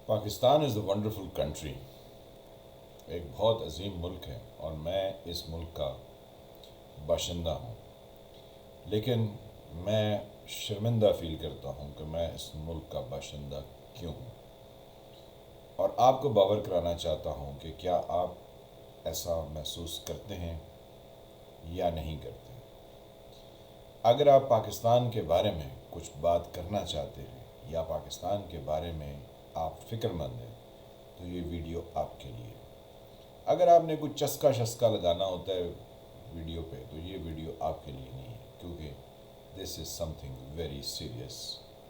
Pakistan is a wonderful country, ایک بہت عظیم ملک ہے اور میں اس ملک کا باشندہ ہوں، لیکن میں شرمندہ فیل کرتا ہوں کہ میں اس ملک کا باشندہ کیوں ہوں، اور آپ کو باور کرانا چاہتا ہوں کہ کیا آپ ایسا محسوس کرتے ہیں یا نہیں کرتے۔ اگر آپ پاکستان کے بارے میں کچھ بات کرنا چاہتے ہیں یا پاکستان کے بارے میں آپ فکر مند ہیں تو یہ ویڈیو آپ کے لیے۔ اگر آپ نے کچھ چسکا شسکا لگانا ہوتا ہے ویڈیو پہ تو یہ ویڈیو آپ کے لیے نہیں ہے، کیونکہ this is something very serious,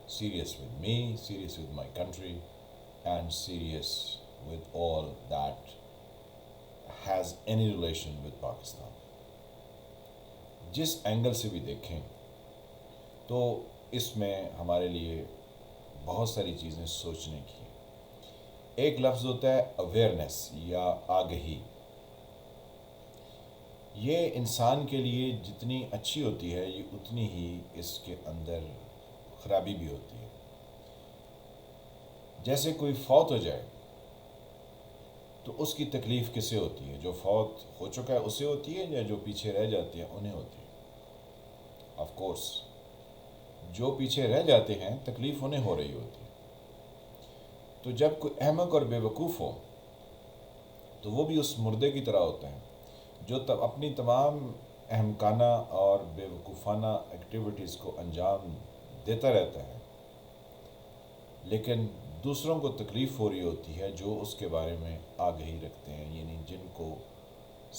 serious with me, serious with my country and serious with all that has any relation with Pakistan. جس اینگل سے بھی دیکھیں تو اس میں ہمارے لیے بہت ساری چیزیں سوچنے کی۔ ایک لفظ ہوتا ہے اویئرنیس یا آگہی۔ یہ انسان کے لیے جتنی اچھی ہوتی ہے یہ اتنی ہی اس کے اندر خرابی بھی ہوتی ہے۔ جیسے کوئی فوت ہو جائے تو اس کی تکلیف کسے ہوتی ہے؟ جو فوت ہو چکا ہے اسے ہوتی ہے یا جو پیچھے رہ جاتے ہیں انہیں ہوتی ہے؟ آف کورس جو پیچھے رہ جاتے ہیں تکلیف انہیں ہو رہی ہوتی ہے۔ تو جب کوئی احمق اور بے وقوف ہو تو وہ بھی اس مردے کی طرح ہوتا ہے جو اپنی تمام احمقانہ اور بے وقوفانہ ایکٹیویٹیز کو انجام دیتا رہتا ہے، لیکن دوسروں کو تکلیف ہو رہی ہوتی ہے جو اس کے بارے میں آگہی رکھتے ہیں، یعنی جن کو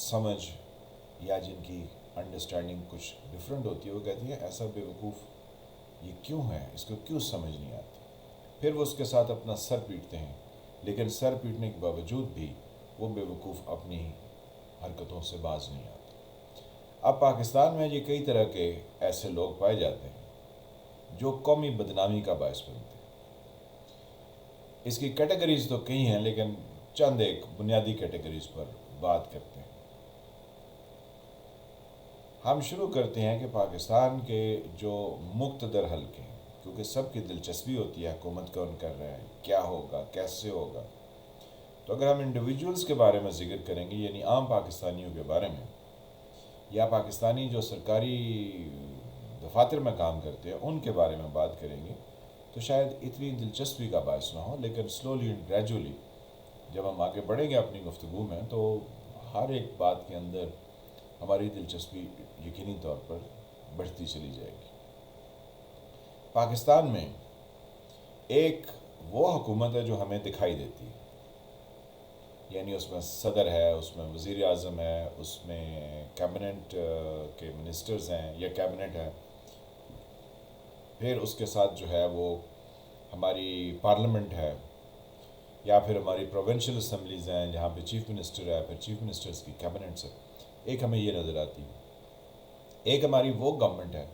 سمجھ یا جن کی انڈرسٹینڈنگ کچھ ڈفرینٹ ہوتی ہے۔ وہ کہتی ہیں ایسا بے وقوف یہ کیوں ہے، اس کو کیوں سمجھ نہیں آتی، پھر وہ اس کے ساتھ اپنا سر پیٹتے ہیں، لیکن سر پیٹنے کے باوجود بھی وہ بے وقوف اپنی حرکتوں سے باز نہیں آتے۔ اب پاکستان میں یہ کئی طرح کے ایسے لوگ پائے جاتے ہیں جو قومی بدنامی کا باعث بنتے ہیں۔ اس کی کیٹیگریز تو کئی ہیں لیکن چند ایک بنیادی کیٹیگریز پر بات کرتے ہیں۔ ہم شروع کرتے ہیں کہ پاکستان کے جو مقتدر حلقے ہیں، کیونکہ سب کی دلچسپی ہوتی ہے حکومت کون کر رہا ہے، کیا ہوگا، کیسے ہوگا۔ تو اگر ہم انڈیویجولز کے بارے میں ذکر کریں گے، یعنی عام پاکستانیوں کے بارے میں، یا پاکستانی جو سرکاری دفاتر میں کام کرتے ہیں ان کے بارے میں بات کریں گے تو شاید اتنی دلچسپی کا باعث نہ ہو، لیکن سلولی اینڈ گریجولی جب ہم آگے بڑھیں گے اپنی گفتگو میں تو ہر ایک بات کے اندر ہماری دلچسپی یقینی طور پر بڑھتی چلی جائے گی۔ پاکستان میں ایک وہ حکومت ہے جو ہمیں دکھائی دیتی ہے، یعنی اس میں صدر ہے، اس میں وزیر اعظم ہے، اس میں کیبنٹ کے منسٹرز ہیں یا کیبنٹ ہے، پھر اس کے ساتھ جو ہے وہ ہماری پارلیمنٹ ہے، یا پھر ہماری پروونشل اسمبلیز ہیں جہاں پہ چیف منسٹر ہے، پھر چیف منسٹرز کی کیبنٹس ہے۔ ایک ہمیں یہ نظر آتی ہے۔ ایک ہماری وہ گورنمنٹ ہے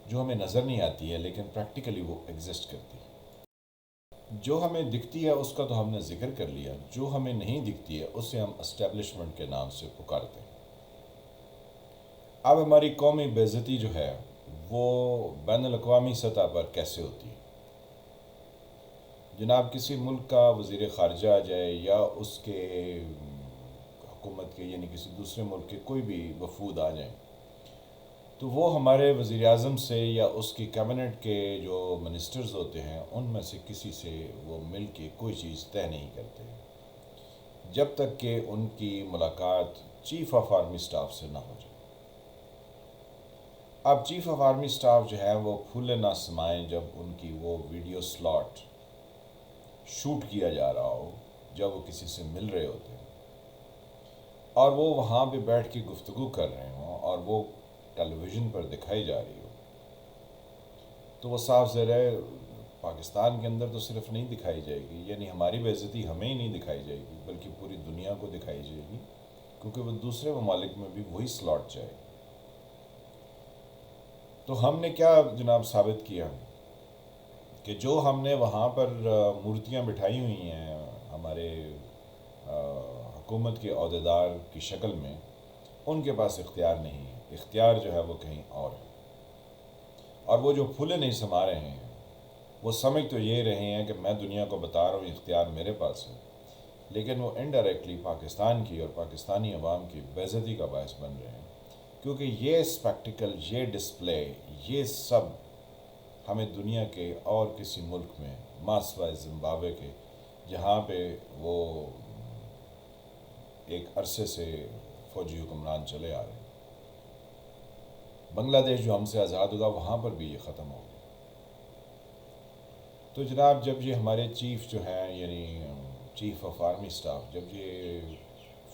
جو ہمیں نظر نہیں آتی ہے لیکن پریکٹیکلی وہ ایگزسٹ کرتی ہے۔ جو ہمیں دکھتی ہے اس کا تو ہم نے ذکر کر لیا، جو ہمیں نہیں دکھتی ہے اسے ہم اسٹیبلشمنٹ کے نام سے پکارتے ہیں۔ اب ہماری قومی بے عزتی جو ہے وہ بین الاقوامی سطح پر کیسے ہوتی ہے؟ جناب کسی ملک کا وزیر خارجہ آ جائے یا اس کے حکومت کے یعنی کسی دوسرے ملک کے کوئی بھی وفود آ جائیں تو وہ ہمارے وزیر اعظم سے یا اس کی کیبنٹ کے جو منسٹرز ہوتے ہیں ان میں سے کسی سے وہ مل کے کوئی چیز طے نہیں کرتے جب تک کہ ان کی ملاقات چیف آف آرمی سٹاف سے نہ ہو جائے۔ اب چیف آف آرمی سٹاف جو ہے وہ پھولے نہ سمائیں جب ان کی وہ ویڈیو سلاٹ شوٹ کیا جا رہا ہو، جب وہ کسی سے مل رہے ہوتے ہیں اور وہ وہاں پہ بیٹھ کے گفتگو کر رہے ہوں اور وہ ٹیلی ویژن پر دکھائی جا رہی ہو، تو وہ صاف ظاہر ہے پاکستان کے اندر تو صرف نہیں دکھائی جائے گی، یعنی ہماری بے عزتی ہمیں ہی نہیں دکھائی جائے گی بلکہ پوری دنیا کو دکھائی جائے گی، کیونکہ وہ دوسرے ممالک میں بھی وہی سلاٹ جائے گی۔ تو ہم نے کیا جناب ثابت کیا کہ جو ہم نے وہاں پر مورتیاں بٹھائی ہوئی ہیں ہمارے حکومت کے عہدیدار کی شکل میں، ان کے پاس اختیار نہیں ہے، اختیار جو ہے وہ کہیں اور ہے، اور وہ جو پھولے نہیں سما رہے ہیں وہ سمجھ تو یہ رہے ہیں کہ میں دنیا کو بتا رہا ہوں اختیار میرے پاس ہے، لیکن وہ انڈائریکٹلی پاکستان کی اور پاکستانی عوام کی بے عزتی کا باعث بن رہے ہیں، کیونکہ یہ اسپیکٹیکل، یہ ڈسپلے، یہ سب ہمیں دنیا کے اور کسی ملک میں ما سوائے زمبابوے کے، جہاں پہ وہ ایک عرصے سے فوجی حکمران چلے آ رہے ہیں، بنگلہ دیش جو ہم سے آزاد ہوگا وہاں پر بھی یہ ختم ہو گیا۔ تو جناب جب یہ ہمارے چیف جو ہیں، یعنی چیف آف آرمی اسٹاف، جب یہ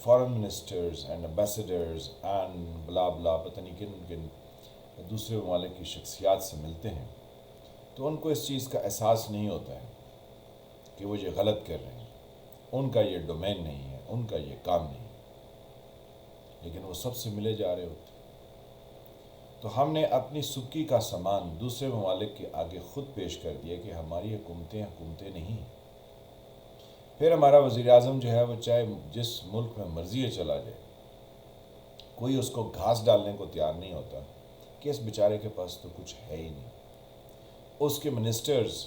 foreign ministers and ambassadors and blah بلا پتہ نہیں کن کن دوسرے ممالک کی شخصیات سے ملتے ہیں، تو ان کو اس چیز کا احساس نہیں ہوتا ہے کہ وہ یہ غلط کر رہے ہیں، ان کا یہ ڈومین نہیں ہے، ان کا یہ کام نہیں ہے، لیکن وہ سب سے ملے جا رہے ہوتے ہیں۔ تو ہم نے اپنی سکی کا سامان دوسرے ممالک کے آگے خود پیش کر دیا کہ ہماری حکومتیں نہیں ہیں۔ پھر ہمارا وزیر اعظم جو ہے وہ چاہے جس ملک میں مرضی ہے چلا جائے، کوئی اس کو گھاس ڈالنے کو تیار نہیں ہوتا کہ اس بیچارے کے پاس تو کچھ ہے ہی نہیں۔ اس کے منسٹرز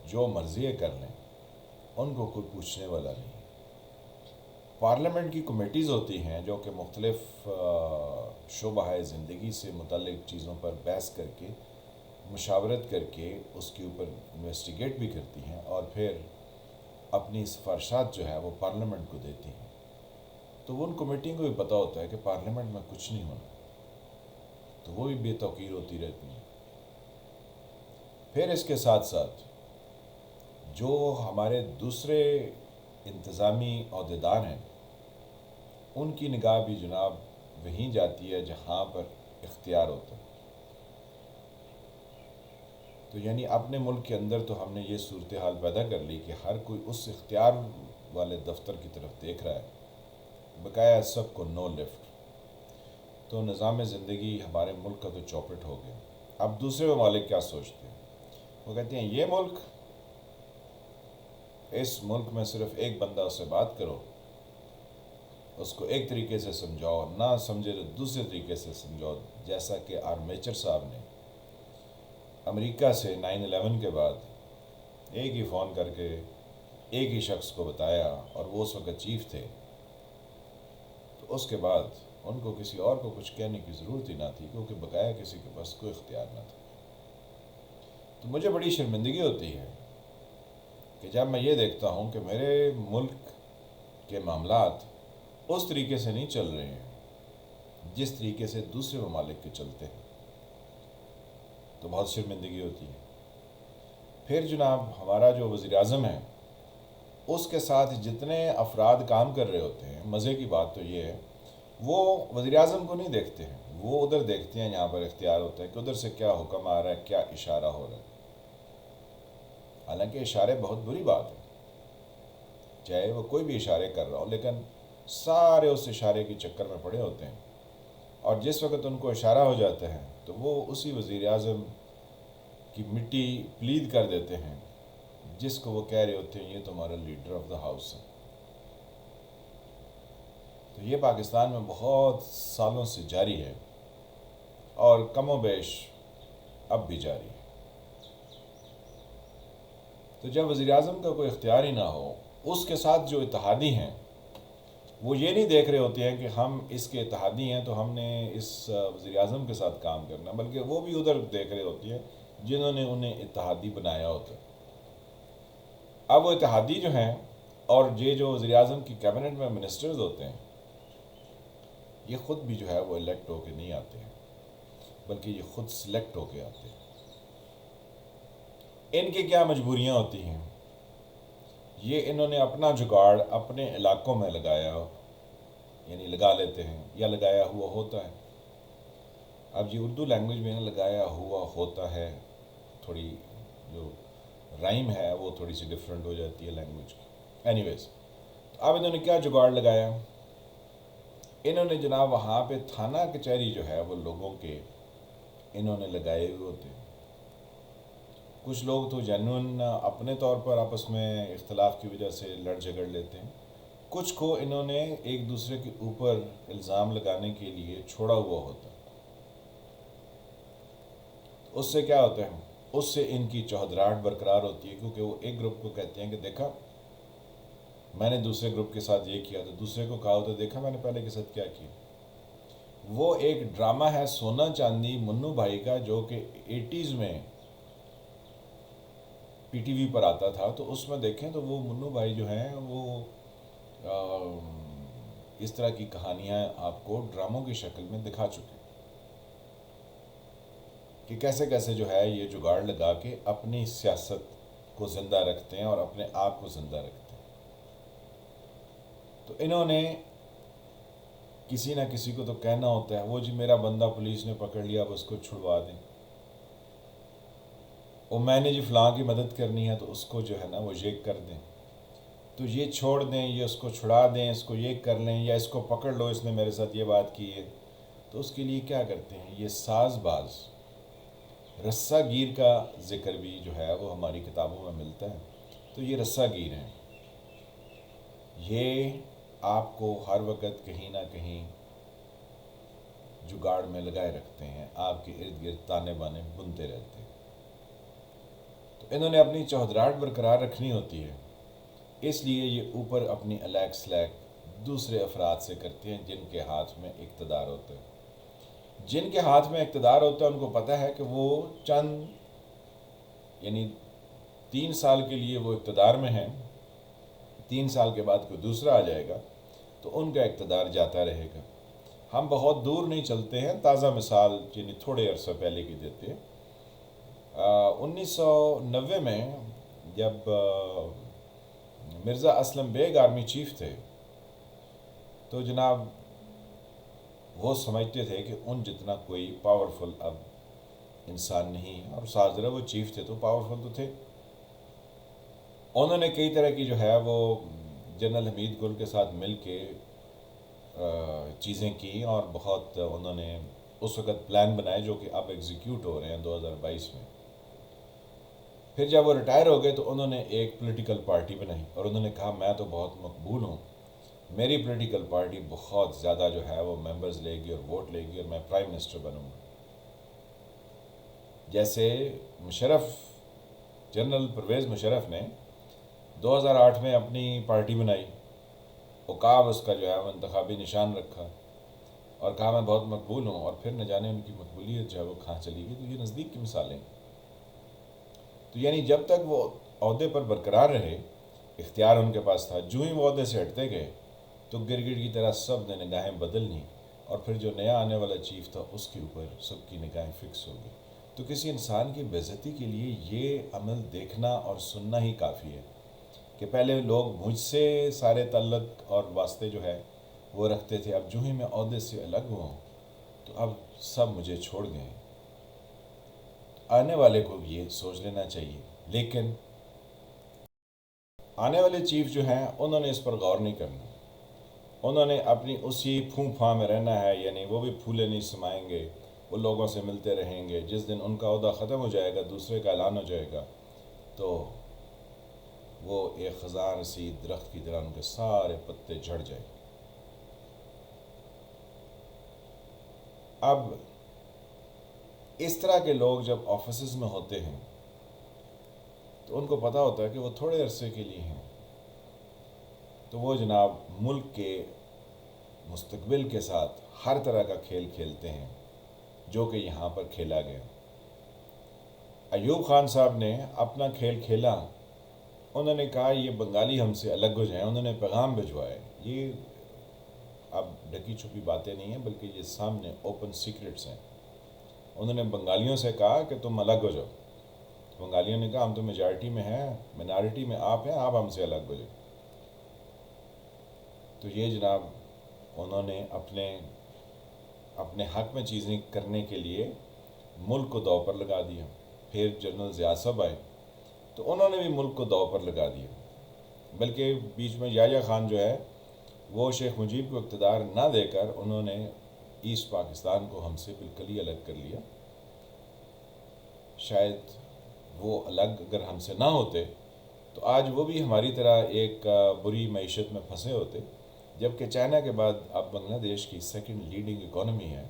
جو مرضی کر لیں، ان کو کوئی پوچھنے والا نہیں۔ پارلیمنٹ کی کمیٹیز ہوتی ہیں جو کہ مختلف شعبہ زندگی سے متعلق چیزوں پر بحث کر کے، مشاورت کر کے اس کے اوپر انویسٹیگیٹ بھی کرتی ہیں، اور پھر اپنی سفارشات جو ہے وہ پارلیمنٹ کو دیتی ہیں۔ تو وہ ان کمیٹیوں کو بھی پتہ ہوتا ہے کہ پارلیمنٹ میں کچھ نہیں ہونا، تو وہ بھی بے توقیر ہوتی رہتی ہیں۔ پھر اس کے ساتھ ساتھ جو ہمارے دوسرے انتظامی عہدیدار ہیں، ان کی نگاہ بھی جناب وہیں جاتی ہے جہاں پر اختیار ہوتا ہے۔ تو یعنی اپنے ملک کے اندر تو ہم نے یہ صورتحال پیدا کر لی کہ ہر کوئی اس اختیار والے دفتر کی طرف دیکھ رہا ہے، بقایا سب کو نو لفٹ۔ تو نظام زندگی ہمارے ملک کا تو چوپٹ ہو گیا۔ اب دوسرے ممالک کیا سوچتے ہیں؟ وہ کہتے ہیں یہ ملک، اس ملک میں صرف ایک بندہ سے بات کرو، اس کو ایک طریقے سے سمجھاؤ، نہ سمجھے تو دوسرے طریقے سے سمجھاؤ، جیسا کہ آرمیچر صاحب نے امریکہ سے 9/11 کے بعد ایک ہی فون کر کے ایک ہی شخص کو بتایا، اور وہ اس وقت چیف تھے، تو اس کے بعد ان کو کسی اور کو کچھ کہنے کی ضرورت ہی نہ تھی، کیونکہ بقایا کسی کے پاس کوئی اختیار نہ تھا۔ تو مجھے بڑی شرمندگی ہوتی ہے کہ جب میں یہ دیکھتا ہوں کہ میرے ملک کے معاملات اس طریقے سے نہیں چل رہے ہیں جس طریقے سے دوسرے ممالک کے چلتے ہیں، تو بہت شرمندگی ہوتی ہے۔ پھر جناب ہمارا جو وزیر اعظم ہے، اس کے ساتھ جتنے افراد کام کر رہے ہوتے ہیں، مزے کی بات تو یہ ہے وہ وزیر اعظم کو نہیں دیکھتے ہیں، وہ ادھر دیکھتے ہیں جہاں پر اختیار ہوتا ہے کہ ادھر سے کیا حکم آ رہا ہے، کیا اشارہ ہو رہا ہے۔ حالانکہ اشارے بہت بری بات ہے، چاہے وہ کوئی بھی اشارے کر رہا ہو، لیکن سارے اس اشارے کے چکر میں پڑے ہوتے ہیں، اور جس وقت ان کو اشارہ ہو جاتا ہے تو وہ اسی وزیر اعظم کی مٹی پلید کر دیتے ہیں جس کو وہ کہہ رہے ہوتے ہیں یہ تمہارا لیڈر آف دا ہاؤس ہے۔ تو یہ پاکستان میں بہت سالوں سے جاری ہے، اور کم و بیش اب بھی جاری ہے۔ تو جب وزیر اعظم کا کوئی اختیار ہی نہ ہو، اس کے ساتھ جو اتحادی ہیں وہ یہ نہیں دیکھ رہے ہوتے ہیں کہ ہم اس کے اتحادی ہیں تو ہم نے اس وزیر اعظم کے ساتھ کام کرنا، بلکہ وہ بھی ادھر دیکھ رہے ہوتی ہیں جنہوں نے انہیں اتحادی بنایا ہوتا ہے۔ اب وہ اتحادی جو ہیں، اور یہ جو وزیر اعظم کی کیبنٹ میں منسٹرز ہوتے ہیں، یہ خود بھی جو ہے وہ الیکٹ ہو کے نہیں آتے ہیں، بلکہ یہ خود سلیکٹ ہو کے آتے ہیں۔ ان کی کیا مجبوریاں ہوتی ہیں؟ یہ انہوں نے اپنا جگاڑ اپنے علاقوں میں لگایا، یعنی لگا لیتے ہیں یا لگایا ہوا ہوتا ہے۔ اب یہ اردو لینگویج میں لگایا ہوا ہوتا ہے، تھوڑی جو رائم ہے وہ تھوڑی سی ڈیفرنٹ ہو جاتی ہے لینگویج کی۔ اینی ویز، اب انہوں نے کیا جگاڑ لگایا؟ انہوں نے جناب وہاں پہ تھانہ کچہری جو ہے وہ لوگوں کے انہوں نے لگائے ہوئے ہوتے ہیں۔ کچھ لوگ تو جینوئن اپنے طور پر آپس میں اختلاف کی وجہ سے لڑ جھگڑ لیتے ہیں، کچھ کو انہوں نے ایک دوسرے کے اوپر الزام لگانے کے لیے چھوڑا ہوا ہوتا ہے۔ اس سے کیا ہوتا ہے اس سے ان کی چہدراہٹ برقرار ہوتی ہے، کیونکہ وہ ایک گروپ کو کہتے ہیں کہ دیکھا میں نے دوسرے گروپ کے ساتھ یہ کیا، تو دوسرے کو کہا ہوتا دیکھا میں نے پہلے کے ساتھ کیا کیا۔ وہ ایک ڈرامہ ہے سونا چاندی منو بھائی کا، جو کہ 80s میں پی ٹی وی پر آتا تھا، تو اس میں دیکھیں تو وہ منو بھائی جو ہیں وہ اس طرح کی کہانیاں آپ کو ڈراموں کی شکل میں دکھا چکے کہ کیسے کیسے جو ہے یہ جگاڑ لگا کے اپنی سیاست کو زندہ رکھتے ہیں اور اپنے آپ کو زندہ رکھتے ہیں۔ تو انہوں نے کسی نہ کسی کو تو کہنا ہوتا ہے، وہ جی میرا بندہ پولیس نے پکڑ لیا اب اس کو چھڑوا دیں، اور میں نے جی فلاں کی مدد کرنی ہے تو اس کو جو ہے نا وہ یہ کر دیں، تو یہ چھوڑ دیں، یہ اس کو چھڑا دیں، اس کو یہ کر لیں، یا اس کو پکڑ لو اس نے میرے ساتھ یہ بات کی ہے۔ تو اس کے لیے کیا کرتے ہیں یہ ساز باز، رسہ گیر کا ذکر بھی جو ہے وہ ہماری کتابوں میں ملتا ہے۔ تو یہ رسہ گیر ہیں، یہ آپ کو ہر وقت کہیں نہ کہیں جگاڑ میں لگائے رکھتے ہیں، آپ کے ارد گرد تانے بانے بنتے رہتے ہیں۔ تو انہوں نے اپنی چہدراہٹ برقرار رکھنی ہوتی ہے، اس لیے یہ اوپر اپنی الیک سلیک دوسرے افراد سے کرتے ہیں جن کے ہاتھ میں اقتدار ہوتا ہے۔ جن کے ہاتھ میں اقتدار ہوتا ہے ان کو پتہ ہے کہ وہ چند یعنی 3 سال کے لیے وہ اقتدار میں ہیں، 3 سال کے بعد کوئی دوسرا آ جائے گا تو ان کا اقتدار جاتا رہے گا۔ ہم بہت دور نہیں چلتے ہیں، تازہ مثال یعنی تھوڑے عرصہ پہلے کی دیتے ہیں۔ 1990 میں جب مرزا اسلم بیگ آرمی چیف تھے تو جناب وہ سمجھتے تھے کہ ان جتنا کوئی پاورفل اب انسان نہیں ہے، اور ساتھ ذرا وہ چیف تھے تو پاورفل تو تھے۔ انہوں نے کئی طرح کی جو ہے وہ جنرل حمید گل کے ساتھ مل کے چیزیں کی، اور بہت انہوں نے اس وقت پلان بنائے جو کہ اب ایگزیکیوٹ ہو رہے ہیں 2022 میں۔ پھر جب وہ ریٹائر ہو گئے تو انہوں نے ایک پولیٹیکل پارٹی بنائی، اور انہوں نے کہا میں تو بہت مقبول ہوں، میری پولیٹیکل پارٹی بہت زیادہ جو ہے وہ ممبرز لے گی اور ووٹ لے گی اور میں پرائم منسٹر بنوں گا۔ جیسے مشرف، جنرل پرویز مشرف نے 2008 میں اپنی پارٹی بنائی، عقاب اس کا جو ہے وہ انتخابی نشان رکھا، اور کہا میں بہت مقبول ہوں، اور پھر نہ جانے ان کی مقبولیت جو ہے وہ کہاں چلی گئی۔ تو یہ نزدیک کی مثالیں۔ تو یعنی جب تک وہ عہدے پر برقرار رہے، اختیار ان کے پاس تھا، جو ہی وہ عہدے سے ہٹتے گئے تو گرگٹ کی طرح سب نے نگاہیں بدل لیں، اور پھر جو نیا آنے والا چیف تھا اس کے اوپر سب کی نگاہیں فکس ہو گئی۔ تو کسی انسان کی بے عزتی کے لیے یہ عمل دیکھنا اور سننا ہی کافی ہے کہ پہلے لوگ مجھ سے سارے تعلق اور واسطے جو ہے وہ رکھتے تھے، اب جو ہی میں عہدے سے الگ ہوا ہوں تو اب سب مجھے چھوڑ گئے ہیں۔ آنے والے کو بھی یہ سوچ لینا چاہیے، لیکن آنے والے چیف جو ہیں انہوں نے اس پر غور نہیں کرنا، انہوں نے اپنی اسی پھوں پھاں میں رہنا ہے، یعنی وہ بھی پھولے نہیں سمائیں گے، وہ لوگوں سے ملتے رہیں گے۔ جس دن ان کا عہدہ ختم ہو جائے گا، دوسرے کا اعلان ہو جائے گا، تو وہ ایک خزاں رسید درخت کی طرح ان کے سارے پتے جھڑ جائیں گے۔ اب اس طرح کے لوگ جب آفیسز میں ہوتے ہیں تو ان کو پتہ ہوتا ہے کہ وہ تھوڑے عرصے کے لیے ہیں، تو وہ جناب ملک کے مستقبل کے ساتھ ہر طرح کا کھیل کھیلتے ہیں جو کہ یہاں پر کھیلا گیا۔ ایوب خان صاحب نے اپنا کھیل کھیلا، انہوں نے کہا یہ بنگالی ہم سے الگ ہو جائیں، انہوں نے پیغام بھجوائے۔ یہ اب ڈھکی چھپی باتیں نہیں ہیں بلکہ یہ سامنے اوپن سیکرٹس ہیں۔ انہوں نے بنگالیوں سے کہا کہ تم الگ ہو جاؤ، بنگالیوں نے کہا ہم تو میجارٹی میں ہیں، منارٹی میں آپ ہیں، آپ ہم سے الگ ہو جائیں۔ تو یہ جناب انہوں نے اپنے حق میں چیزیں کرنے کے لیے ملک کو داؤ پر لگا دیا۔ پھر جنرل ضیاء صاحب آئے تو انہوں نے بھی ملک کو داؤ پر لگا دیا، بلکہ بیچ میں یحییٰ خان جو ہے وہ شیخ مجیب کو اقتدار نہ دے کر انہوں نے ایسٹ پاکستان کو ہم سے بالکل ہی الگ کر لیا۔ شاید وہ الگ اگر ہم سے نہ ہوتے تو آج وہ بھی ہماری طرح ایک بری معیشت میں پھنسے ہوتے، جبکہ چائنا کے بعد اب بنگلہ دیش کی سیکنڈ لیڈنگ اکانومی ہے،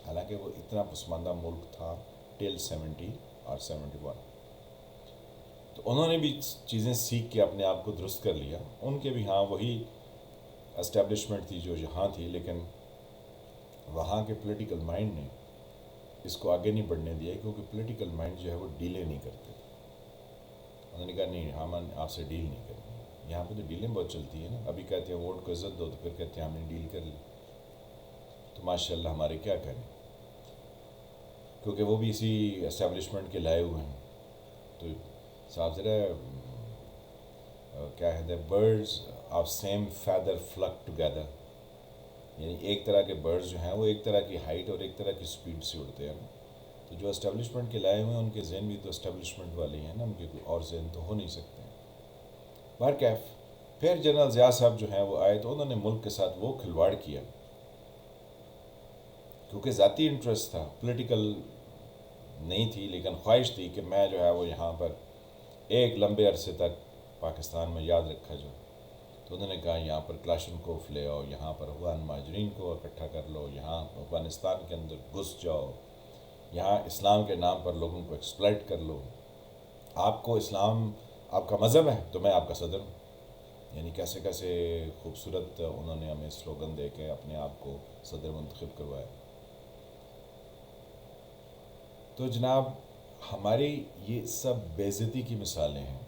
حالانکہ وہ اتنا پسماندہ ملک تھا ٹل 70۔ اور 71. تو انہوں نے بھی چیزیں سیکھ کے اپنے آپ کو درست کر لیا. ان کے بھی ہاں وہی اسٹیبلشمنٹ تھی جو یہاں تھی، لیکن وہاں کے پولیٹیکل مائنڈ نے اس کو آگے نہیں بڑھنے دیا، کیونکہ پولیٹیکل مائنڈ جو ہے وہ ڈیلے نہیں کرتے. انہوں نے کہا نہیں ہم آپ سے ڈیل نہیں کریں. یہاں پہ تو ڈیلیں بہت چلتی ہیں نا. ابھی کہتے ہیں ووٹ کو عزت دو، تو پھر کہتے ہیں ہم نے ڈیل کر لی. تو ماشاء اللہ ہمارے کیا کریں، کیونکہ وہ بھی اسی اسٹیبلشمنٹ کے لائے ہوئے ہیں. تو صاحب ذرا کیا کہتے ہیں، birds of same feather flock together, یعنی ایک طرح کے برڈز جو ہیں وہ ایک طرح کی ہائٹ اور ایک طرح کی سپیڈ سے اڑتے ہیں. تو جو اسٹیبلشمنٹ کے لائے ہوئے ہیں ان کے ذہن بھی تو اسٹیبلشمنٹ والے ہیں نا، ان کے کوئی اور ذہن تو ہو نہیں سکتے ہیں. بہرکیف پھر جنرل ضیاء صاحب جو ہیں وہ آئے تو انہوں نے ملک کے ساتھ وہ کھلواڑ کیا، کیونکہ ذاتی انٹرسٹ تھا، پولیٹیکل نہیں تھی، لیکن خواہش تھی کہ میں جو ہے وہ یہاں پر ایک لمبے عرصے تک پاکستان میں یاد رکھا جائے. تو انہوں نے کہا یہاں پر کلاشنکوف لے آؤ، یہاں پر افغان مہاجرین کو اکٹھا کر لو، یہاں افغانستان کے اندر گھس جاؤ، یہاں اسلام کے نام پر لوگوں کو ایکسپلائٹ کر لو. آپ کو اسلام آپ کا مذہب ہے تو میں آپ کا صدر ہوں. یعنی کیسے کیسے خوبصورت انہوں نے ہمیں سلوگن دے کے اپنے آپ کو صدر منتخب کروایا. تو جناب ہماری یہ سب بے عزتی کی مثالیں ہیں.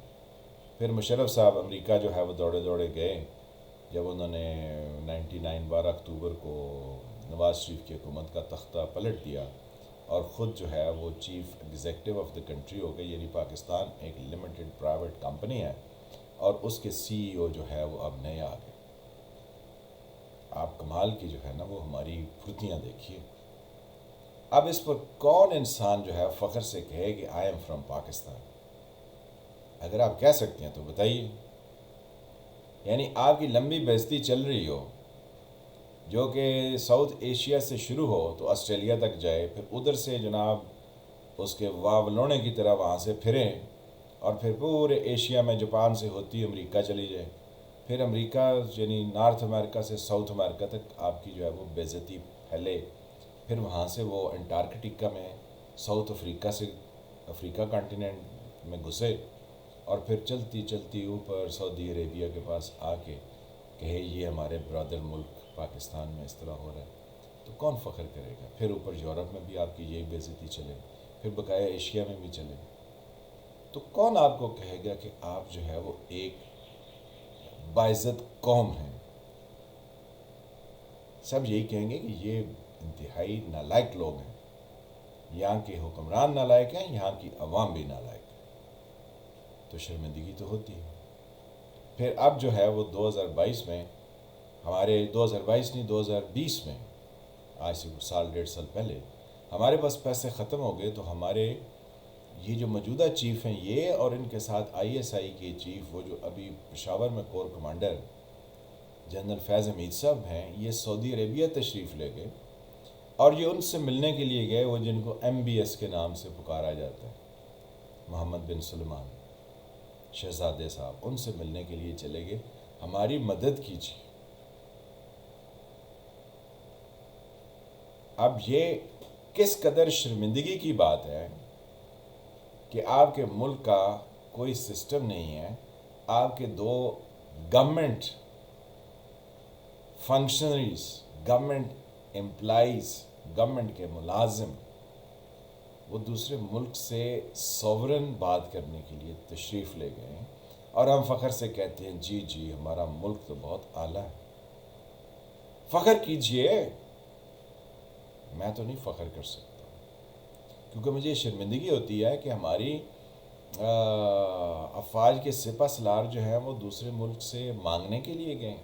پھر مشرف صاحب امریکہ جو ہے وہ دوڑے دوڑے گئے، جب انہوں نے 12 اکتوبر کو نواز شریف کی حکومت کا تختہ پلٹ دیا اور خود جو ہے وہ chief executive of the country ہو گئی. یعنی پاکستان ایک لمیٹڈ پرائیویٹ کمپنی ہے اور اس کے سی ای او جو ہے وہ اب نئے آ گئے. آپ کمال کی جو ہے نا وہ ہماری پھرتیاں دیکھیے. اب اس پر کون انسان جو ہے فخر سے کہے کہ آئی ایم فرام پاکستان؟ اگر آپ کہہ سکتے ہیں تو بتائیے. یعنی آپ کی لمبی بے عزتی چل رہی ہو جو کہ ساؤتھ ایشیا سے شروع ہو تو آسٹریلیا تک جائے، پھر ادھر سے جناب اس کے واولونے کی طرح وہاں سے پھریں، اور پھر پورے ایشیا میں جاپان سے ہوتی امریکہ چلی جائے، پھر امریکہ یعنی نارتھ امریکہ سے ساؤتھ امریکہ تک آپ کی جو ہے وہ بے عزتی پھیلے، پھر وہاں سے وہ انٹارکٹیکا میں ساؤتھ افریقہ سے افریقہ کانٹیننٹ میں گھسے، اور پھر چلتی چلتی اوپر سعودی عربیہ کے پاس آ کے کہے یہ ہمارے برادر ملک پاکستان میں اس طرح ہو رہا ہے. تو کون فخر کرے گا؟ پھر اوپر یورپ میں بھی آپ کی یہی بے عزتی چلے، پھر بقایا ایشیا میں بھی چلے. تو کون آپ کو کہے گا کہ آپ جو ہے وہ ایک باعزت قوم ہیں؟ سب یہی کہیں گے کہ یہ انتہائی نالائق لوگ ہیں، یہاں کے حکمران نالائق ہیں، یہاں کی عوام بھی نالائق ہے. تو شرمندگی تو ہوتی ہے. پھر اب جو ہے وہ 2022 میں ہمارے 2022 نہیں 2020 میں، آج سے سال ڈیڑھ سال پہلے ہمارے پاس پیسے ختم ہو گئے. تو ہمارے یہ جو موجودہ چیف ہیں یہ اور ان کے ساتھ آئی ایس آئی کے چیف، وہ جو ابھی پشاور میں کور کمانڈر جنرل فیض حمید صاحب ہیں، یہ سعودی عربیہ تشریف لے گئے اور یہ ان سے ملنے کے لیے گئے، وہ جن کو ایم بی ایس کے نام سے پکارا جاتا ہے، محمد بن سلمان شہزادے صاحب، ان سے ملنے کے لیے چلے گئے. ہماری مدد کیجیے. اب یہ کس قدر شرمندگی کی بات ہے کہ آپ کے ملک کا کوئی سسٹم نہیں ہے. آپ کے دو government functionaries, government employees, government کے ملازم وہ دوسرے ملک سے سوورن بات کرنے کے لیے تشریف لے گئے ہیں، اور ہم فخر سے کہتے ہیں جی جی ہمارا ملک تو بہت اعلیٰ ہے. فخر کیجئے. میں تو نہیں فخر کر سکتا، کیونکہ مجھے شرمندگی ہوتی ہے کہ ہماری افواج کے سپہ سالار جو ہیں وہ دوسرے ملک سے مانگنے کے لیے گئے.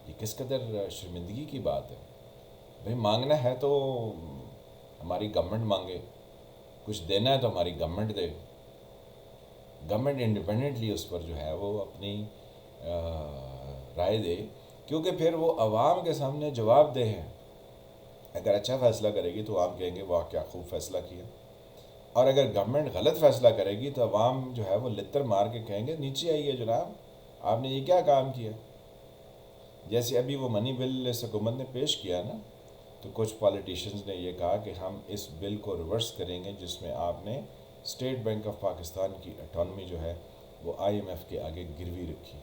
یہ کس قدر شرمندگی کی بات ہے. بھئی مانگنا ہے تو ہماری گورنمنٹ مانگے، کچھ دینا ہے تو ہماری گورنمنٹ دے. گورنمنٹ انڈیپینڈنٹلی اس پر جو ہے وہ اپنی رائے دے، کیونکہ پھر وہ عوام کے سامنے جواب دہ ہے. اگر اچھا فیصلہ کرے گی تو عوام کہیں گے واہ کیا خوب فیصلہ کیا، اور اگر گورنمنٹ غلط فیصلہ کرے گی تو عوام جو ہے وہ لتر مار کے کہیں گے نیچے آئیے جناب، آپ نے یہ کیا کام کیا. جیسے ابھی وہ منی بل اس حکومت نے پیش کیا نا، تو کچھ پالیٹیشنز نے یہ کہا کہ ہم اس بل کو ریورس کریں گے جس میں آپ نے اسٹیٹ بینک آف پاکستان کی اٹانومی جو ہے وہ آئی ایم ایف کے آگے گروی رکھی.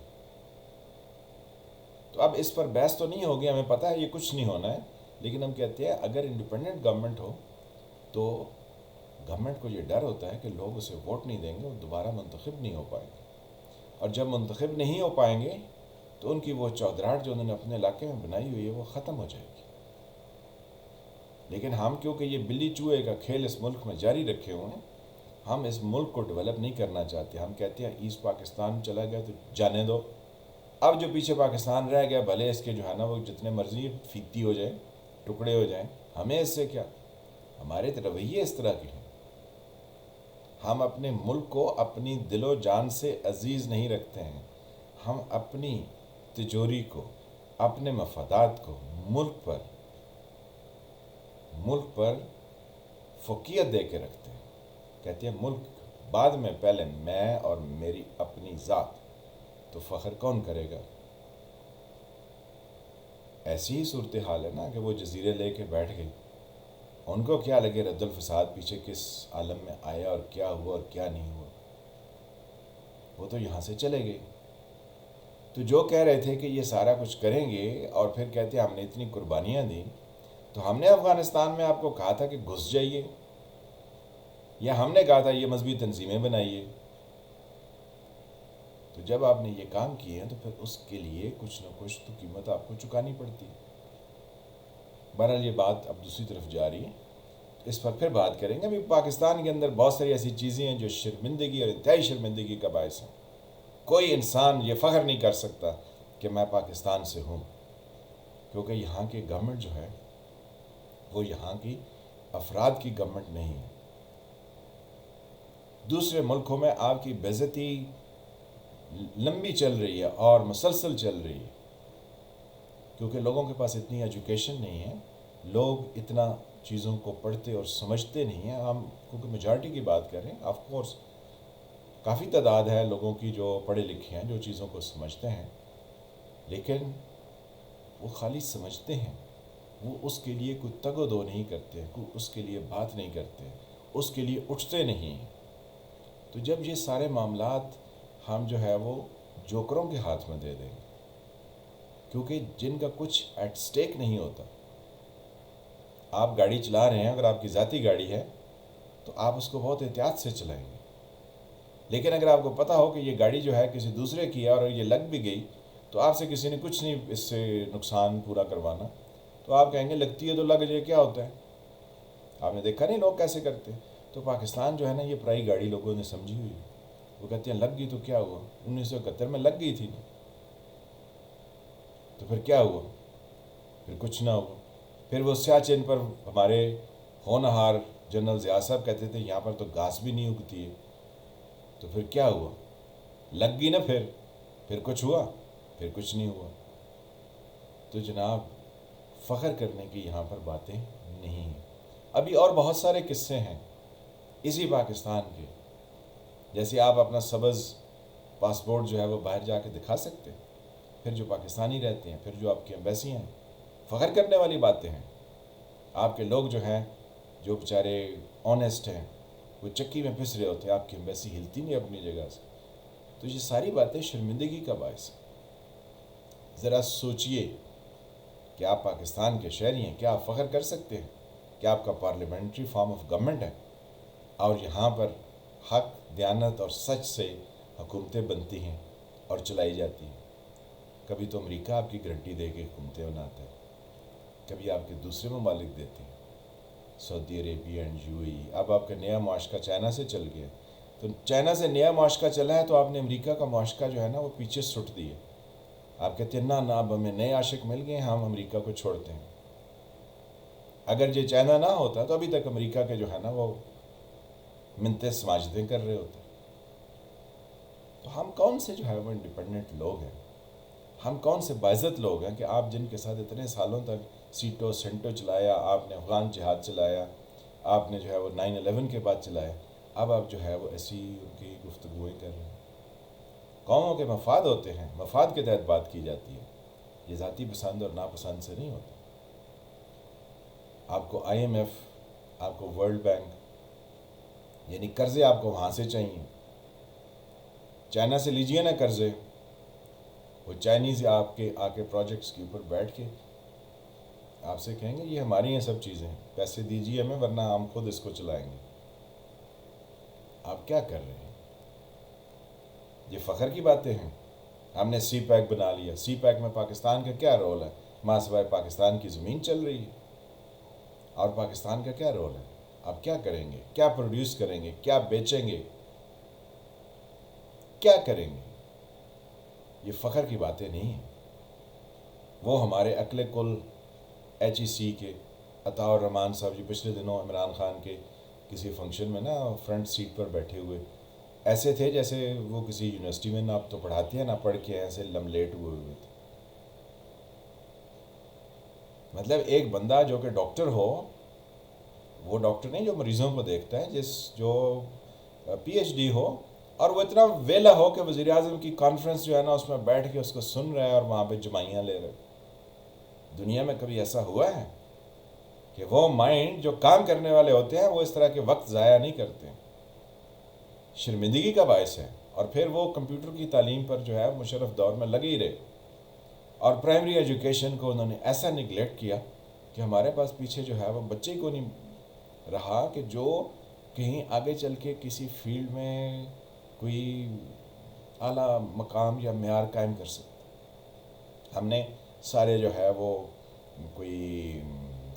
تو اب اس پر بحث تو نہیں ہوگی, ہمیں پتہ ہے یہ کچھ نہیں ہونا ہے, لیکن ہم کہتے ہیں اگر انڈیپینڈنٹ گورنمنٹ ہو تو گورنمنٹ کو یہ ڈر ہوتا ہے کہ لوگ اسے ووٹ نہیں دیں گے, وہ دوبارہ منتخب نہیں ہو پائیں گے, اور جب منتخب نہیں ہو پائیں گے تو ان کی وہ چودراہٹ جو انہوں نے اپنے علاقے میں بنائی ہوئی ہے وہ ختم ہو جائے گی. لیکن ہم کیونکہ یہ بلی چوہے کا کھیل اس ملک میں جاری رکھے ہوئے ہیں, ہم اس ملک کو ڈیولپ نہیں کرنا چاہتے. ہم کہتے ہیں ایسٹ پاکستان چلا گیا تو جانے دو, اب جو پیچھے پاکستان رہ گیا بھلے اس کے جو ہے نا وہ جتنے مرضی فیتی ہو جائیں, ٹکڑے ہو جائیں, ہمیں اس سے کیا. ہمارے رویے اس طرح کے ہیں, ہم اپنے ملک کو اپنی دل و جان سے عزیز نہیں رکھتے ہیں, ہم اپنی تجوری کو, اپنے مفادات کو ملک پر فوقیت دے کے رکھتے ہیں. کہتے ہیں ملک بعد میں, پہلے میں اور میری اپنی ذات, تو فخر کون کرے گا. ایسی ہی صورتحال ہے نا کہ وہ جزیرے لے کے بیٹھ گئی, ان کو کیا لگے رد الفساد پیچھے کس عالم میں آیا اور کیا ہوا اور کیا نہیں ہوا, وہ تو یہاں سے چلے گئے. تو جو کہہ رہے تھے کہ یہ سارا کچھ کریں گے اور پھر کہتے ہیں ہم نے اتنی قربانیاں دیں, تو ہم نے افغانستان میں آپ کو کہا تھا کہ گھس جائیے, یا ہم نے کہا تھا یہ مذہبی تنظیمیں بنائیے. تو جب آپ نے یہ کام کیے ہیں تو پھر اس کے لیے کچھ نہ کچھ تو قیمت آپ کو چکانی پڑتی ہے. بہرحال یہ بات اب دوسری طرف جا رہی ہے, اس پر پھر بات کریں گے. ابھی پاکستان کے اندر بہت ساری ایسی چیزیں ہیں جو شرمندگی اور انتہائی شرمندگی کا باعث ہیں. کوئی انسان یہ فخر نہیں کر سکتا کہ میں پاکستان سے ہوں, کیونکہ یہاں کی گورنمنٹ جو ہے وہ یہاں کی افراد کی گورنمنٹ نہیں ہے. دوسرے ملکوں میں آپ کی بے عزتی لمبی چل رہی ہے اور مسلسل چل رہی ہے, کیونکہ لوگوں کے پاس اتنی ایجوکیشن نہیں ہے, لوگ اتنا چیزوں کو پڑھتے اور سمجھتے نہیں ہیں. ہم کیونکہ میجارٹی کی بات کر رہے ہیں, آف کورس کافی تعداد ہے لوگوں کی جو پڑھے لکھے ہیں, جو چیزوں کو سمجھتے ہیں, لیکن وہ خالی سمجھتے ہیں, وہ اس کے لیے کوئی تگ و دو نہیں کرتے, کوئی اس کے لیے بات نہیں کرتے, اس کے لیے اٹھتے نہیں. تو جب یہ سارے معاملات ہم جو ہے وہ جوکروں کے ہاتھ میں دے دیں گے, کیونکہ جن کا کچھ ایٹ سٹیک نہیں ہوتا. آپ گاڑی چلا رہے ہیں, اگر آپ کی ذاتی گاڑی ہے تو آپ اس کو بہت احتیاط سے چلائیں گے, لیکن اگر آپ کو پتہ ہو کہ یہ گاڑی جو ہے کسی دوسرے کی ہے اور یہ لگ بھی گئی تو آپ سے کسی نے کچھ نہیں اس سے نقصان پورا کروانا, تو آپ کہیں گے لگتی ہے تو لگ جائے, کیا ہوتا ہے. آپ نے دیکھا نہیں لوگ کیسے کرتے. تو پاکستان جو ہے نا یہ پرائی گاڑی لوگوں نے سمجھی ہوئی, وہ کہتے ہیں لگ گئی تو کیا ہوا, 1971 میں لگ گئی تھی نا, تو پھر کیا ہوا, پھر کچھ نہ ہوا. پھر وہ سیاچن پر ہمارے ہونہار جنرل ضیاء صاحب کہتے تھے یہاں پر تو گھاس بھی نہیں اگتی ہے, تو پھر کیا ہوا, لگ گئی نا, پھر کچھ ہوا, پھر کچھ نہیں ہوا. تو جناب فخر کرنے کی یہاں پر باتیں نہیں ہیں. ابھی اور بہت سارے قصے ہیں اسی پاکستان کے, جیسے آپ اپنا سبز پاسپورٹ جو ہے وہ باہر جا کے دکھا سکتے ہیں, پھر جو پاکستانی رہتے ہیں, پھر جو آپ کی ایمبیسی ہیں, فخر کرنے والی باتیں ہیں. آپ کے لوگ جو ہیں جو بیچارے آنیسٹ ہیں وہ چکی میں پھنس رہے ہوتے ہیں, آپ کی ایمبیسی ہلتی نہیں اپنی جگہ سے. تو یہ ساری باتیں شرمندگی کا باعث ہے. ذرا سوچئے کہ آپ پاکستان کے شہری ہیں, کیا آپ فخر کر سکتے ہیں کہ آپ کا پارلیمنٹری فارم آف گورنمنٹ ہے اور یہاں پر حق, دیانت اور سچ سے حکومتیں بنتی ہیں اور چلائی جاتی ہیں. کبھی تو امریکہ آپ کی گارنٹی دے کے حکومتیں بناتا ہے, کبھی آپ کے دوسرے ممالک دیتے ہیں, سعودی عربیہ اینڈ یو اے ای. اب آپ کا نیا معاشقہ چائنا سے چل گیا, تو چائنا سے نیا معاشقہ چلا ہے تو آپ نے امریکہ کا معاشقہ جو ہے نا وہ پیچھے سٹ دیا. آپ کہتے ہیں نہ اب ہمیں نئے عاشق مل گئے, ہم امریکہ کو چھوڑتے ہیں. اگر یہ چائنا نہ ہوتا تو ابھی تک امریکہ کے جو ہے نا وہ منتیں سماجتیں کر رہے ہوتے. تو ہم کون سے جو ہے وہ انڈیپینڈنٹ لوگ ہیں, ہم کون سے باعزت لوگ ہیں کہ آپ جن کے ساتھ اتنے سالوں تک سیٹو سینٹو چلایا, آپ نے افغان جہاد چلایا, آپ نے جو ہے وہ 9/11 کے بعد چلایا, اب آپ جو ہے وہ ایسی ان کی گفتگویں کر رہے ہیں. قوموں کے مفاد ہوتے ہیں, مفاد کے تحت بات کی جاتی ہے, یہ ذاتی پسند اور ناپسند سے نہیں ہوتا. آپ کو IMF، آپ کو ورلڈ بینک، یعنی قرضے آپ کو وہاں سے چاہیے. چائنا سے لیجئے نا قرضے، وہ چائنیز آپ کے آ کے پروجیکٹس کے اوپر بیٹھ کے آپ سے کہیں گے یہ ہماری ہیں سب چیزیں، پیسے دیجیے ہمیں ورنہ ہم خود اس کو چلائیں گے. آپ کیا کر رہے ہیں؟ یہ فخر کی باتیں ہیں. ہم نے سی پیک بنا لیا. سی پیک میں پاکستان کا کیا رول ہے؟ ماں سوائے پاکستان کی زمین چل رہی ہے. اور پاکستان کا کیا رول ہے؟ آپ کیا کریں گے؟ کیا پروڈیوس کریں گے؟ کیا بیچیں گے؟ کیا کریں گے؟ یہ فخر کی باتیں نہیں ہیں. وہ ہمارے عقل کل HEC کے عطاء الرحمان صاحب جی پچھلے دنوں عمران خان کے کسی فنکشن میں نا فرنٹ سیٹ پر بیٹھے ہوئے ایسے تھے جیسے وہ کسی یونیورسٹی میں نہ اب تو پڑھاتی ہیں نہ پڑھ کے ایسے لملیٹ ہوئے تھے. مطلب ایک بندہ جو کہ ڈاکٹر ہو، وہ ڈاکٹر نہیں جو مریضوں کو دیکھتا ہے، جو PhD ہو، اور وہ اتنا ویلا ہو کہ وزیر اعظم کی کانفرنس جو ہے نا اس میں بیٹھ کے اس کو سن رہا ہے اور وہاں پہ جمائیاں لے رہے. دنیا میں کبھی ایسا ہوا ہے کہ وہ مائنڈ جو کام کرنے والے ہوتے ہیں وہ اس طرح کے وقت ضائع نہیں کرتے؟ شرمندگی کا باعث ہے. اور پھر وہ کمپیوٹر کی تعلیم پر جو ہے مشرف دور میں لگے ہی رہے، اور پرائمری ایجوکیشن کو انہوں نے ایسا نگلیکٹ کیا کہ ہمارے پاس پیچھے جو ہے وہ بچے کو نہیں رہا کہ جو کہیں آگے چل کے کسی فیلڈ میں کوئی اعلیٰ مقام یا معیار قائم کر سکتا. ہم نے سارے جو ہے وہ کوئی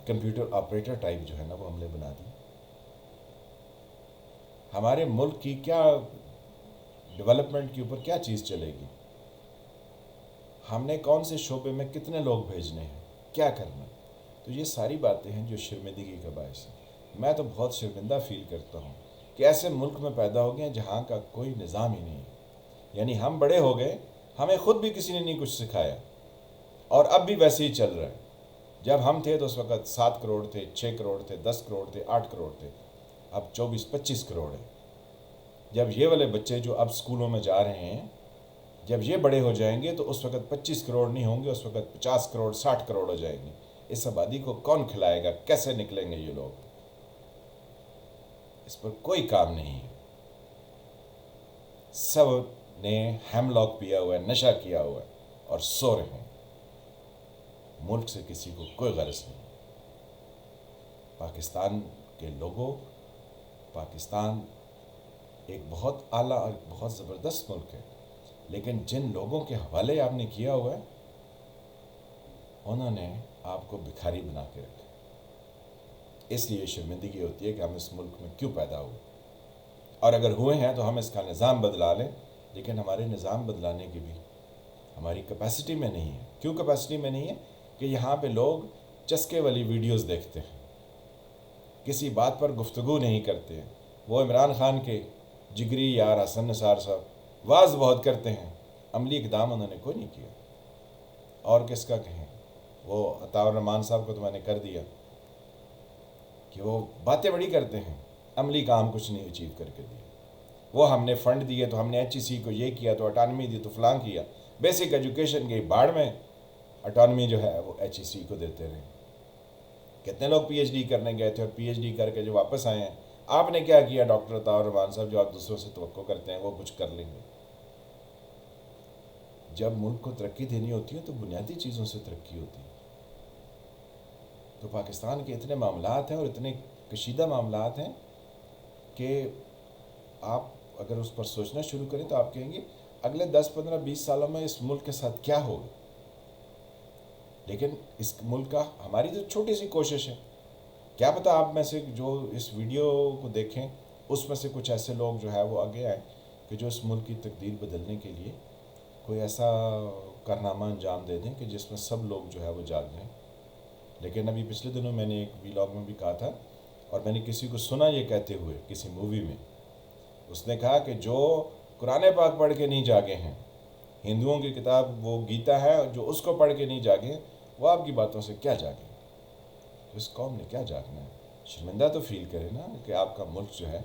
کمپیوٹر آپریٹر ٹائپ جو ہے نا وہ ہم نے بنا دی. ہمارے ملک کی کیا ڈیولپمنٹ کے اوپر کیا چیز چلے گی؟ ہم نے کون سے شعبے میں کتنے لوگ بھیجنے ہیں؟ کیا کرنا؟ تو یہ ساری باتیں ہیں جو شرمندگی کا باعث ہے. میں تو بہت شرمندہ فیل کرتا ہوں کہ ایسے ملک میں پیدا ہو گئے جہاں کا کوئی نظام ہی نہیں ہے. یعنی ہم بڑے ہو گئے، ہمیں خود بھی کسی نے نہیں کچھ سکھایا، اور اب بھی ویسے ہی چل رہا ہے. جب ہم تھے تو اس وقت 7 کروڑ تھے، 6 کروڑ تھے، 10 کروڑ تھے، 8 کروڑ تھے. اب 24-25 کروڑ ہیں. جب یہ والے بچے جو اب اسکولوں میں جا رہے ہیں جب یہ بڑے ہو جائیں گے تو اس وقت 25 کروڑ نہیں ہوں گے، اس وقت 50 کروڑ 60 کروڑ ہو جائیں گے. اس آبادی کو کون کھلائے گا؟ کیسے نکلیں گے یہ لوگ؟ اس پر کوئی کام نہیں ہے. سب نے ہیم لاک پیا ہوا ہے، نشہ کیا ہوا ہے اور سو رہے ہیں. ملک سے کسی کو کوئی غرض نہیں. پاکستان کے لوگوں، پاکستان ایک بہت اعلیٰ اور بہت زبردست ملک ہے، لیکن جن لوگوں کے حوالے آپ نے کیا ہوا ہے انہوں نے آپ کو بھکاری بنا کے رکھا. اس لیے شرمندگی ہوتی ہے کہ ہم اس ملک میں کیوں پیدا ہوئے، اور اگر ہوئے ہیں تو ہم اس کا نظام بدلا لیں. لیکن ہمارے نظام بدلانے کی بھی ہماری کیپیسٹی میں نہیں ہے. کیوں کیپیسٹی میں نہیں ہے؟ کہ یہاں پہ لوگ چسکے والی ویڈیوز دیکھتے ہیں، کسی بات پر گفتگو نہیں کرتے ہیں. وہ عمران خان کے جگری یار حسن نثار صاحب واز بہت کرتے ہیں، عملی اقدام انہوں نے کوئی نہیں کیا. اور کس کا کہیں؟ وہ عطاء الرحمان صاحب کو تو میں نے کر دیا کہ وہ باتیں بڑی کرتے ہیں، عملی کام کچھ نہیں اچیو کر کے دیا. وہ ہم نے فنڈ دیے تو ہم نے HEC کو یہ کیا تو اٹانومی دی تو فلاں کیا. بیسک ایجوکیشن کی باڑ میں اٹانومی جو ہے وہ HEC کو دیتے رہے. کتنے لوگ PhD کرنے گئے تھے اور PhD کر کے جو واپس آئے ہیں. آپ نے کیا کیا ڈاکٹر عطاء الرحمان صاحب جو آپ دوسروں سے توقع کرتے ہیں وہ کچھ کر لیں گے؟ جب ملک کو ترقی دینی ہوتی ہے تو بنیادی چیزوں سے ترقی ہوتی ہے. تو پاکستان کے اتنے معاملات ہیں اور اتنے کشیدہ معاملات ہیں کہ آپ اگر اس پر سوچنا شروع کریں تو آپ کہیں گے اگلے 10-15-20 سالوں میں اس ملک کے ساتھ کیا ہوگا. لیکن اس ملک کا ہماری تو چھوٹی سی کوشش ہے. کیا پتہ آپ میں سے جو اس ویڈیو کو دیکھیں اس میں سے کچھ ایسے لوگ جو ہے وہ آگے آئیں کہ جو اس ملک کی تقدیر بدلنے کے لیے کوئی ایسا کارنامہ انجام دے دیں کہ جس میں سب لوگ جو ہے وہ جاگ جائیں. لیکن ابھی پچھلے دنوں میں نے ایک ویلاگ میں بھی کہا تھا، اور میں نے کسی کو سنا یہ کہتے ہوئے کسی مووی میں، اس نے کہا کہ جو قرآن پاک پڑھ کے نہیں جاگے ہیں، ہندوؤں کی کتاب وہ گیتا ہے، جو اس کو پڑھ کے نہیں جاگے وہ آپ کی باتوں سے کیا جاگے؟ تو اس قوم نے کیا جاگنا ہے؟ شرمندہ تو فیل کرے نا کہ آپ کا ملک جو ہے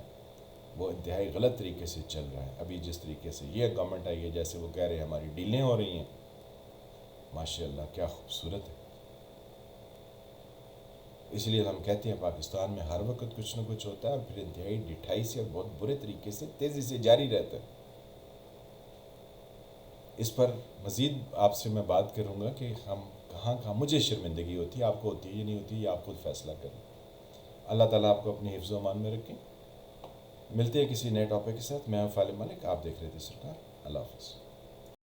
وہ انتہائی غلط طریقے سے چل رہا ہے. ابھی جس طریقے سے یہ گورنمنٹ آئی ہے، جیسے وہ کہہ رہے ہیں ہماری ڈیلیں ہو رہی ہیں، ماشاء اللہ کیا خوبصورت ہے. اس لیے ہم کہتے ہیں پاکستان میں ہر وقت کچھ نہ کچھ ہوتا ہے اور پھر انتہائی ڈٹھائی سے اور بہت برے طریقے سے تیزی سے جاری رہتا ہے. اس پر مزید آپ سے میں بات کروں گا کہ ہم کہاں کہاں مجھے شرمندگی ہوتی ہے، آپ کو ہوتی ہے یا نہیں ہوتی، یہ آپ خود فیصلہ کریں. اللہ تعالیٰ آپ کو اپنی حفظ و امان میں رکھیں. ملتے ہیں کسی نئے ٹاپک کے ساتھ. میں ہوں فالم ملک، آپ دیکھ رہے تھے سرکار. اللہ حافظ.